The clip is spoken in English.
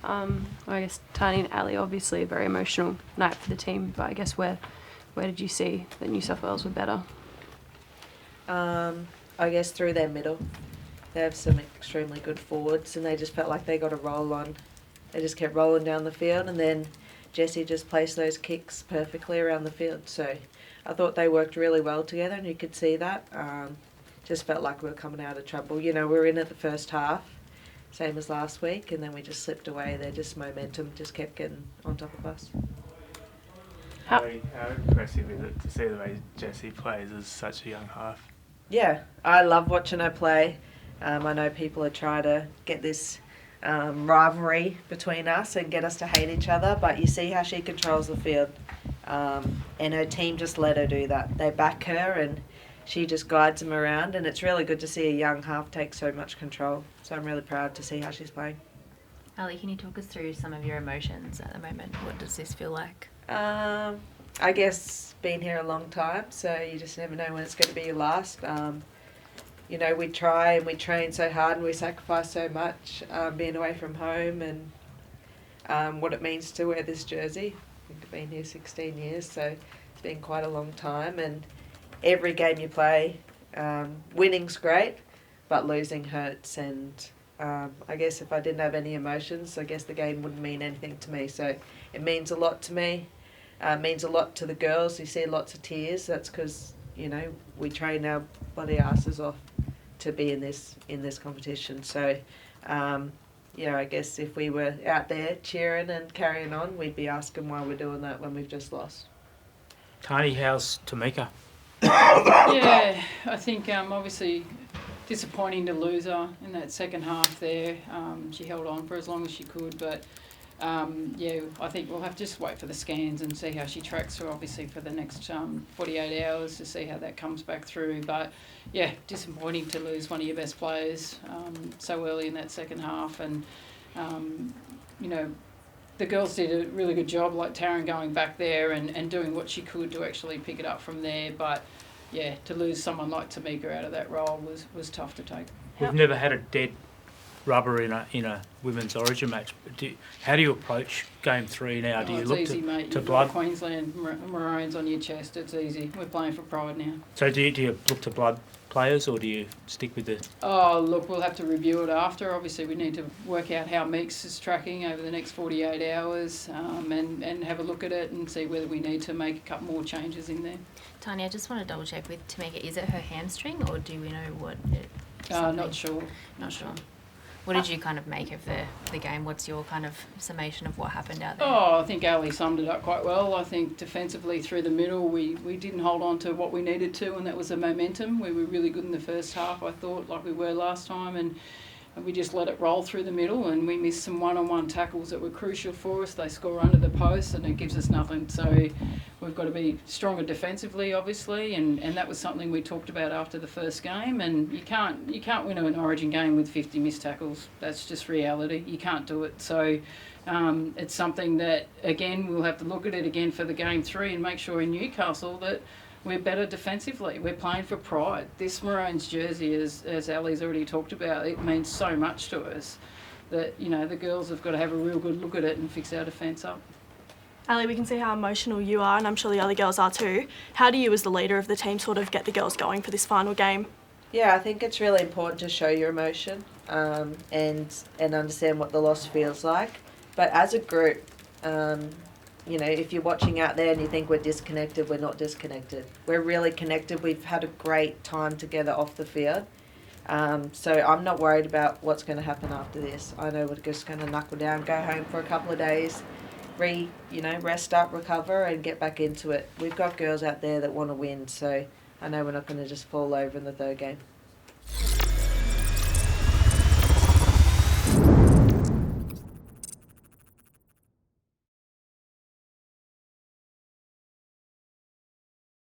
I guess Tani and Ali, obviously a very emotional night for the team, but I guess where did you see that New South Wales were better? I guess through their middle. They have some extremely good forwards, and they just felt like they got a roll on. They just kept rolling down the field, and then Jessie just placed those kicks perfectly around the field. So I thought they worked really well together, and you could see that. Just felt like we were coming out of trouble. You know, we were in it the first half, same as last week, and then we just slipped away. Their just momentum just kept getting on top of us. How impressive is it to see the way Jessie plays as such a young half? Yeah, I love watching her play. I know people are trying to get this rivalry between us and get us to hate each other, but you see how she controls the field, and her team just let her do that. They back her and she just guides them around, and it's really good to see a young half take so much control. So I'm really proud to see how she's playing. Ali, can you talk us through some of your emotions at the moment? What does this feel like? I guess been here a long time, so you just never know when it's going to be your last. You know, we try and we train so hard and we sacrifice so much being away from home, and what it means to wear this jersey. I think I've been here 16 years, so it's been quite a long time, and every game you play, winning's great, but losing hurts, and I guess if I didn't have any emotions, I guess the game wouldn't mean anything to me. So it means a lot to me. It means a lot to the girls. You see lots of tears. That's because, you know, we train our bloody asses off to be in this competition. So, you know, I guess if we were out there cheering and carrying on, we'd be asking why we're doing that when we've just lost. Tani, how's Tamika? Yeah, I think obviously disappointing to lose her in that second half there. She held on for as long as she could, but yeah, I think we'll have to just wait for the scans and see how she tracks through, obviously, for the next 48 hours to see how that comes back through. But yeah, disappointing to lose one of your best players so early in that second half. And, you know, the girls did a really good job, like Taryn going back there and doing what she could to actually pick it up from there. But yeah, to lose someone like Tamika out of that role was tough to take. We've never had a dead rubber in a women's origin match. How do you approach game 3 now? Do you it's look easy, to, mate. to You've blood? got Queensland Maroons on your chest. It's easy. We're playing for pride now. So do you look to blood players, or do you stick with the... Oh, look, we'll have to review it after. Obviously, we need to work out how Meeks is tracking over the next 48 hours and have a look at it and see whether we need to make a couple more changes in there. Tanya, I just want to double check with Tamika. Is it her hamstring, or do we know what it... Not sure. Not sure. What did you kind of make of the game? What's your kind of summation of what happened out there? Oh, I think Ali summed it up quite well. I think defensively through the middle, we didn't hold on to what we needed to, and that was the momentum. We were really good in the first half, I thought, like we were last time, and we just let it roll through the middle, and we missed some one-on-one tackles that were crucial for us. They score under the post, and it gives us nothing. So we've got to be stronger defensively, obviously, and that was something we talked about after the first game. And you can't win an Origin game with 50 missed tackles. That's just reality. You can't do it. So it's something that, again, we'll have to look at it again for the game 3 and make sure in Newcastle that we're better defensively. We're playing for pride. This Maroons jersey, as Ali's already talked about, it means so much to us that, you know, the girls have got to have a real good look at it and fix our defence up. Ali, we can see how emotional you are, and I'm sure the other girls are too. How do you, as the leader of the team, sort of get the girls going for this final game? Yeah, I think it's really important to show your emotion and understand what the loss feels like. But as a group, you know, if you're watching out there and you think we're disconnected, we're not disconnected. We're really connected. We've had a great time together off the field. So I'm not worried about what's going to happen after this. I know we're just going to knuckle down, go home for a couple of days, rest up, recover, and get back into it. We've got girls out there that want to win, so I know we're not going to just fall over in the third game.